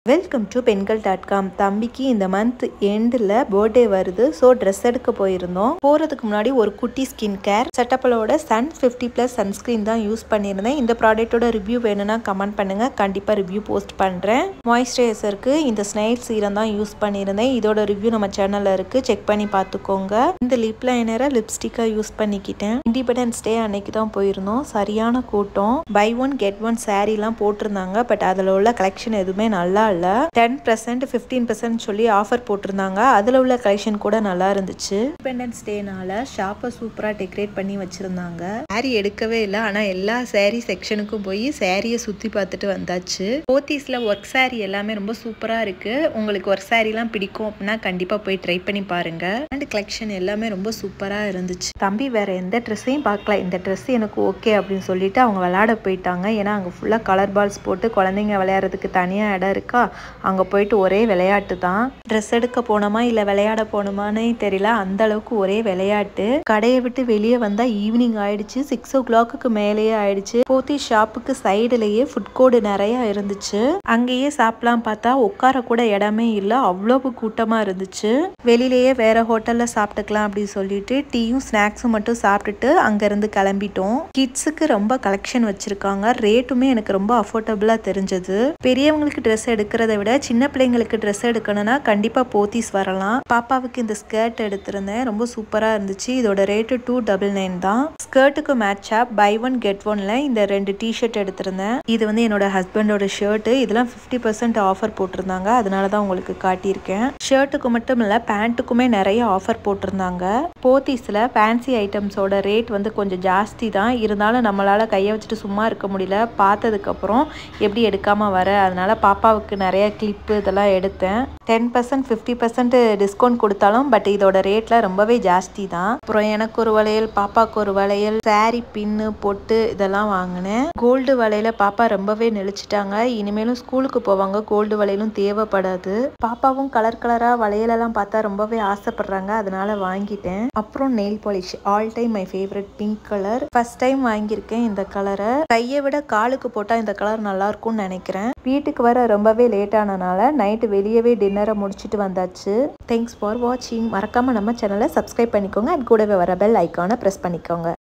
Welcome to பெண்கள்.com. தம்பிக்கு இந்த month எண்டில் பர்த்டே வருது. ஸோ ட்ரெஸ் எடுக்க போயிருந்தோம். போகிறதுக்கு முன்னாடி ஒரு குட்டி ஸ்கின் கேர் செட்டப்பலோட சன் 50+ சன்ஸ்க்ரீன் தான் யூஸ் பண்ணியிருந்தேன். இந்த ப்ராடக்ட்டோட ரிவ்யூ வேணும்னா கமெண்ட் பண்ணுங்கள். கண்டிப்பாக ரிவ்யூ போஸ்ட் பண்ணுறேன். மாய்ஸ்சரைசருக்கு இந்த ஸ்னைல் சீரம் தான் யூஸ் பண்ணியிருந்தேன். இதோட ரிவ்யூ நம்ம சேனலில் இருக்குது. செக் பண்ணி பார்த்துக்கோங்க. இந்த லிப் லைனரை லிப்ஸ்டிக்காக யூஸ் பண்ணிக்கிட்டேன். இண்டிபெண்டன்ஸ் டே அன்னைக்கு தான் போயிருந்தோம். சரியான கூட்டம். பை ஒன் கெட் ஒன் சாரீலாம் போட்டிருந்தாங்க. பட் அதில் உள்ள கலெக்ஷன் எதுவுமே நல்லா 10% 15% சொல்லி ஆஃபர் போட்டிருந்தாங்க. அதில் உள்ள கலெக்ஷன் கூட நல்லா இருந்துச்சு. இண்டிபெண்டன்ஸ் டேனால ஷாப்பை சூப்பராக டெக்கரேட் பண்ணி வச்சிருந்தாங்க. சாரி எடுக்கவே இல்லை, ஆனால் எல்லா சாரீ செக்ஷனுக்கும் போய் சாரியை சுற்றி பார்த்துட்டு வந்தாச்சு. போத்தீஸில் ஒர்க் சாரீ எல்லாமே ரொம்ப சூப்பராக இருக்கு. உங்களுக்கு ஒர்க் சாரீலாம் பிடிக்கும் அப்படின்னா கண்டிப்பாக போய் ட்ரை பண்ணி பாருங்க. அண்ட் கலெக்ஷன் எல்லாமே ரொம்ப சூப்பராக இருந்துச்சு. தம்பி வேற எந்த ட்ரெஸ்ஸையும் பார்க்கல. இந்த ட்ரெஸ் எனக்கு ஓகே அப்படின்னு சொல்லிட்டு அவங்க விளையாட போயிட்டாங்க. ஏன்னா அங்கே ஃபுல்லாக கலர் பால்ஸ் போட்டு குழந்தைங்க விளையாடுறதுக்கு தனியாக இடம் இருக்கா. அங்கே போயிட்டு ஒரே விளையாட்டு தான். ட்ரெஸ் எடுக்க போனோமா இல்லை விளையாட போனோமானே தெரியல. அந்த அளவுக்கு ஒரே விளையாட்டு. கடையை விட்டு வெளியே வந்தால் ஈவினிங் ஆயிடுச்சு. 6 o'clock மேலேயே ஆயிடுச்சு. போத்தி ஷாப்புக்கு சைடுலேயே ஃபுட் கோர்ட் நிறைய இருந்துச்சு. அங்கேயே சாப்பிடலாம் பார்த்தா உட்கார கூட இடமே இல்லை. அவ்வளவு கூட்டமாக இருந்துச்சு. வெளியிலேயே வேற ஹோட்டலில் சாப்பிட்டுக்கலாம் அப்படின்னு சொல்லிட்டு டீயும் ஸ்நாக்ஸும் மட்டும் சாப்பிட்டுட்டு அங்கேருந்து கிளம்பிட்டோம். கிட்ஸுக்கு ரொம்ப கலெக்ஷன் வச்சிருக்காங்க. ரேட்டுமே எனக்கு ரொம்ப அஃபோர்டபுளாக தெரிஞ்சது. பெரியவங்களுக்கு ட்ரெஸ் எடுக்கிறத விட சின்ன பிள்ளைங்களுக்கு ட்ரெஸ் எடுக்கணும்னா கண்டிப்பாக போத்தீஸ் வரலாம். பாப்பாவுக்கு இந்த ஸ்கர்ட் எடுத்திருந்தேன். ரொம்ப சூப்பராக இருந்துச்சு. இதோட ரேட்டு 299 தான். ஸ்கர்ட்டுக்கு மேட்சாக பை ஒன் கெட் ஒன்ல இந்த 2 டிஷர்ட் எடுத்திருந்தேன். இது வந்து என்னோட ஹஸ்பண்டோட ஷர்ட்டு. இதெல்லாம் 50% ஆஃபர் போட்டிருந்தாங்க. அதனால தான் உங்களுக்கு காட்டியிருக்கேன். ஷர்ட்டுக்கு மட்டும் இல்லை, பேண்ட்டுக்குமே நிறைய ஆஃபர் போட்டிருந்தாங்க. போத்தீஸில் ஃபேன்சி ஐட்டம்ஸோட ரேட் வந்து கொஞ்சம் ஜாஸ்தி தான். இருந்தாலும் நம்மளால் கையை வச்சுட்டு சும்மா இருக்க முடியல. பார்த்ததுக்கப்புறம் எப்படி எடுக்காமல் வர, அதனால பாப்பாவுக்கு நிறைய கிளிப்பு இதெல்லாம் எடுத்தேன். 10% 50% டிஸ்கவுண்ட் கொடுத்தாலும் பட் இதோட ரேட்ல ரொம்பவே ஜாஸ்தி தான். அப்புறம் எனக்கு ஒரு வளையல், பாப்பாவுக்கு ஒரு வளையல், சாரி பின்னு பொட்டு இதெல்லாம் வாங்கினேன். கோல்டு வளையல பாப்பா ரொம்பவே நெளிச்சிட்டாங்க. இனிமேலும் ஸ்கூலுக்கு போவாங்க, கோல்டு வளையலும் தேவைப்படாது. பாப்பாவும் கலர் கலரா வளையலெல்லாம் பார்த்தா ரொம்பவே ஆசைப்படுறாங்க. அதனால வாங்கிட்டேன். அப்புறம் nail polish, all time my favourite pink colour. First time வாங்கியிருக்கேன் இந்த கலரை. கையை விட காலுக்கு போட்டால் இந்த கலர் நல்லா இருக்கும்னு நினைக்கிறேன். வீட்டுக்கு வர ரொம்பவே லேட் ஆனனால நைட்டு வெளியவே டின்னரை முடிச்சுட்டு வந்தாச்சு. தேங்க்ஸ் ஃபார் வாட்சிங். மறக்காம நம்ம சேனலை சப்ஸ்கிரைப் பண்ணிக்கோங்க. அது கூடவே வர பெல் ஐக்கானை ப்ரெஸ் பண்ணிக்கோங்க.